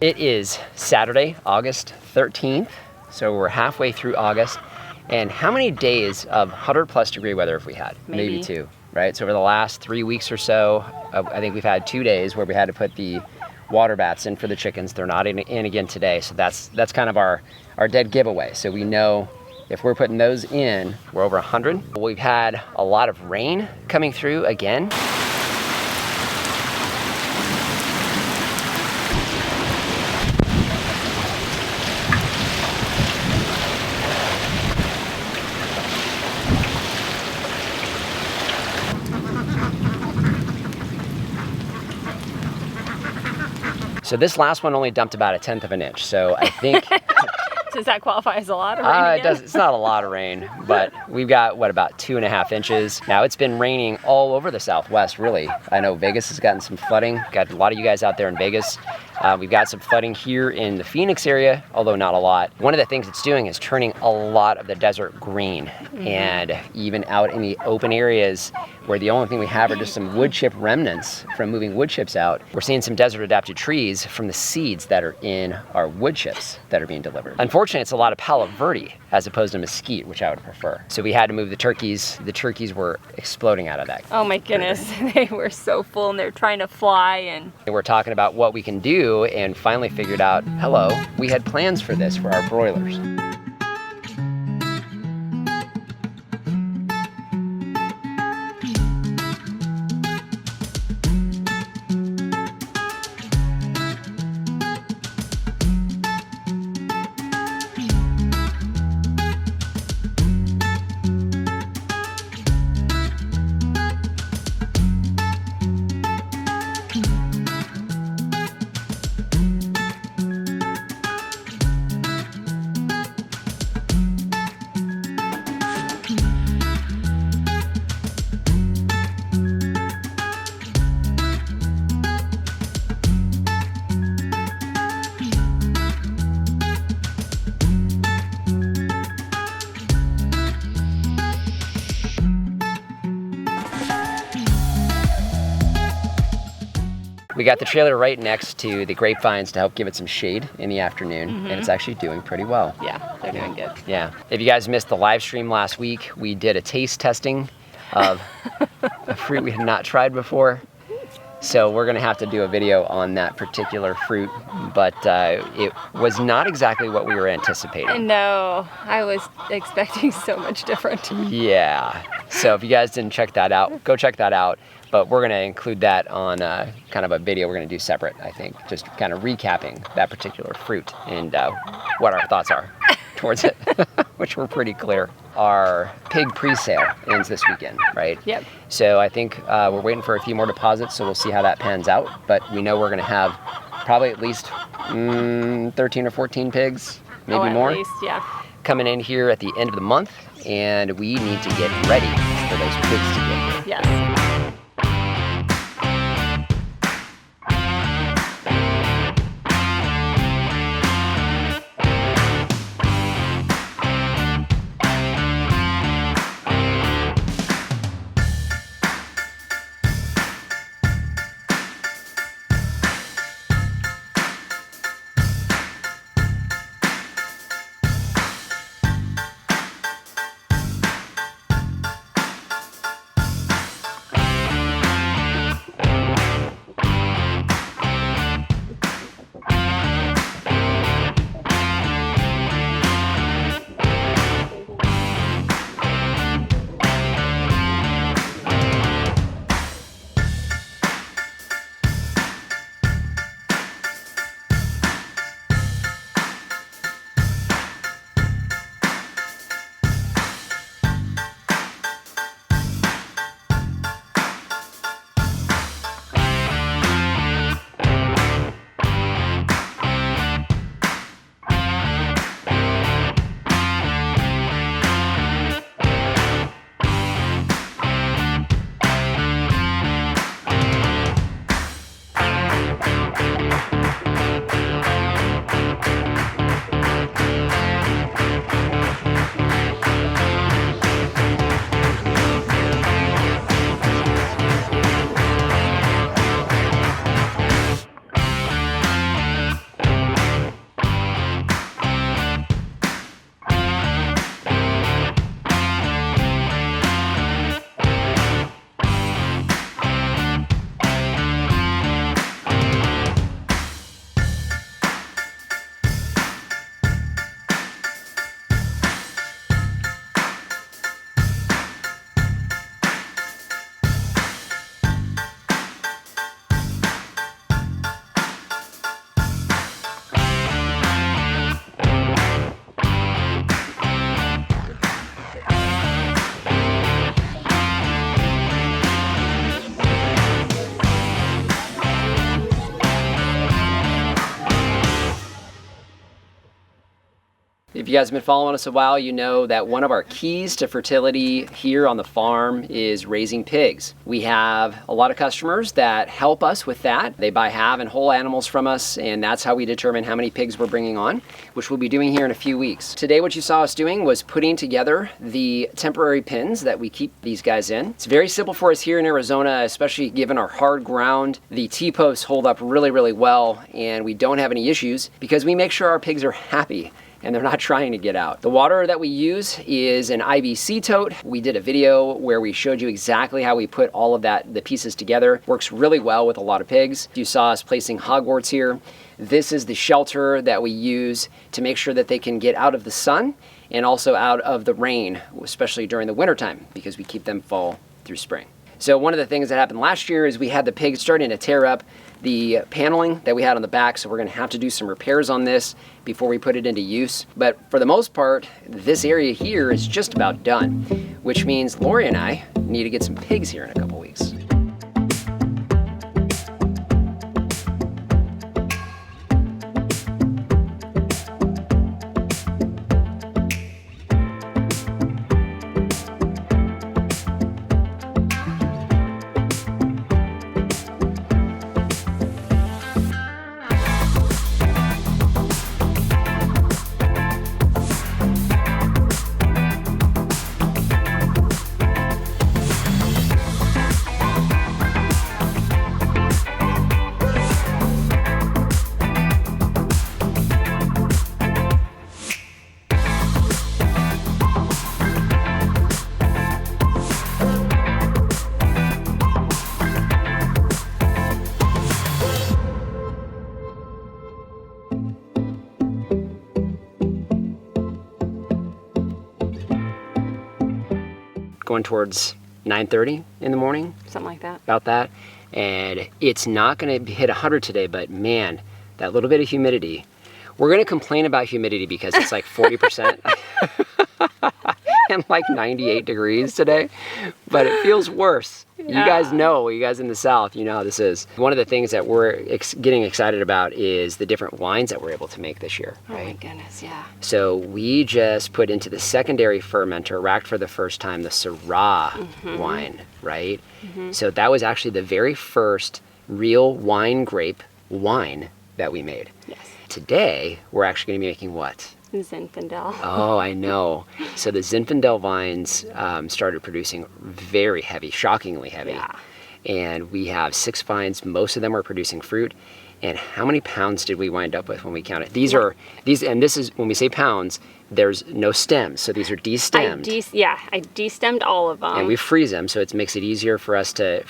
It is Saturday, August 13th, so we're halfway through August. And how many days of 100+ degree weather have we had? Maybe 2, right? So over the last 3 weeks or so, I think we've had 2 days where we had to put the water bats in for the chickens. They're not in again today, so that's kind of our dead giveaway. So we know if we're putting those in, we're over 100. We've had a lot of rain coming through again. So this last one only dumped about 1/10 of an inch. So I think. Does that qualify as a lot of rain? It's not a lot of rain, but we've got, what, about 2.5 inches. Now it's been raining all over the Southwest, really. I know Vegas has gotten some flooding. Got a lot of you guys out there in Vegas. We've got some flooding here in the Phoenix area, although not a lot. One of the things it's doing is turning a lot of the desert green. And even out in the open areas where the only thing we have are just some wood chip remnants from moving wood chips out, we're seeing some desert adapted trees from the seeds that are in our wood chips that are being delivered. Unfortunately, it's a lot of Palo Verde as opposed to mesquite, which I would prefer. So we had to move the turkeys. The turkeys were exploding out of that. Oh my goodness, they were so full and they're trying to fly. And we're talking about what we can do and finally figured out, hello, we had plans for this for our broilers. We got the trailer right next to the grapevines to help give it some shade in the afternoon, and it's actually doing pretty well. yeah, they're doing good. Yeah. If you guys missed the live stream last week, we did a taste testing of a fruit we had not tried before. So we're gonna have to do a video on that particular fruit, but it was not exactly what we were anticipating. No, I was expecting so much different. Yeah. So if you guys didn't check that out, go check that out. But we're gonna include that on kind of a video we're gonna do separate, I think, just kind of recapping that particular fruit and what our thoughts are towards it, which were pretty clear. Our pig pre-sale ends this weekend, right? Yep. So I think we're waiting for a few more deposits, so we'll see how that pans out. But we know we're gonna have probably at least 13 or 14 pigs, maybe more. At least, yeah. Coming in here at the end of the month, and we need to get ready for those pigs to get here. Yes. If you guys have been following us a while, you know that one of our keys to fertility here on the farm is raising pigs. We have a lot of customers that help us with that. They buy half and whole animals from us, and that's how we determine how many pigs we're bringing on, which we'll be doing here in a few weeks. Today, what you saw us doing was putting together the temporary pens that we keep these guys in. It's very simple for us here in Arizona, especially given our hard ground. The T-posts hold up really, really well, and we don't have any issues because we make sure our pigs are happy and they're not trying to get out. The water that we use is an IBC tote. We did a video where we showed you exactly how we put all of the pieces together. Works really well with a lot of pigs. You saw us placing hogwarts here. This is the shelter that we use to make sure that they can get out of the sun and also out of the rain, especially during the wintertime, because we keep them fall through spring. So one of the things that happened last year is we had the pigs starting to tear up the paneling that we had on the back, so we're gonna have to do some repairs on this before we put it into use. But for the most part, this area here is just about done, which means Lori and I need to get some pigs here in a couple weeks. Going towards 9:30 in the morning, Something like that. about that. And it's not gonna hit 100 today, but man, that little bit of humidity. We're gonna complain about humidity because it's like 40% and like 98 degrees today, but it feels worse. Yeah. You guys know, you guys in the South, you know how this is. One of the things that we're getting excited about is the different wines that we're able to make this year, Oh my right? goodness, yeah. So we just put into the secondary fermenter, racked for the first time, the Syrah wine, right? So that was actually the very first real wine grape wine that we made. Yes. Today, we're actually gonna be making what? Zinfandel. Oh, I know. So the Zinfandel vines started producing very heavy, shockingly heavy. Yeah. And we have 6 vines, most of them are producing fruit. And how many pounds did we wind up with when we counted? These, and this is, when we say pounds, there's no stems, so these are destemmed. I destemmed all of them. And we freeze them, so it makes it easier for us to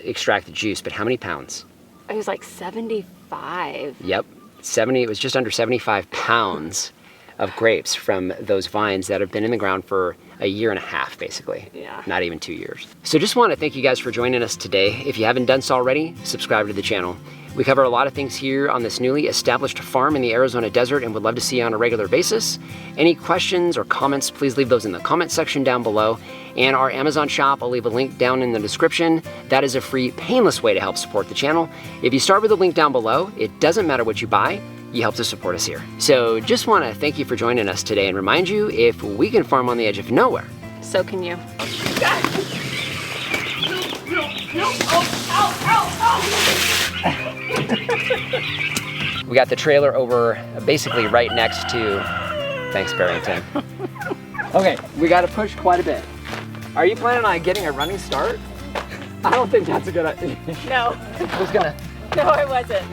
extract the juice. But how many pounds? It was like 75. Yep, 70. It was just under 75 pounds of grapes from those vines that have been in the ground for a year and a half, basically. Yeah. Not even 2 years. So just want to thank you guys for joining us today. If you haven't done so already, subscribe to the channel. We cover a lot of things here on this newly established farm in the Arizona desert and would love to see you on a regular basis. Any questions or comments, please leave those in the comment section down below. And our Amazon shop, I'll leave a link down in the description. That is a free, painless way to help support the channel. If you start with the link down below, it doesn't matter what you buy, you help to support us here. So just want to thank you for joining us today and remind you, if we can farm on the edge of nowhere, So can you. we got the trailer over basically right next to, thanks Barrington. Okay, we got to push quite a bit. Are you planning on getting a running start? I don't think that's a good idea. No. I was gonna. No, I wasn't.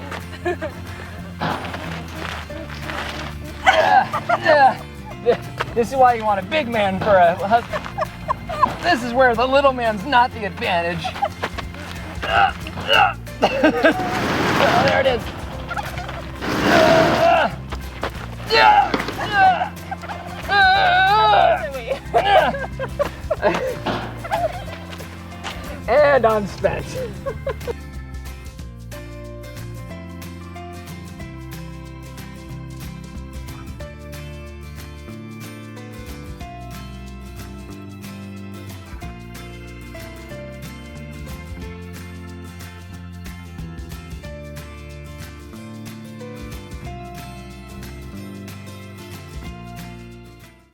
This is why you want a big man for a husband. This is where the little man's not the advantage. Oh, there it is. And I'm spent.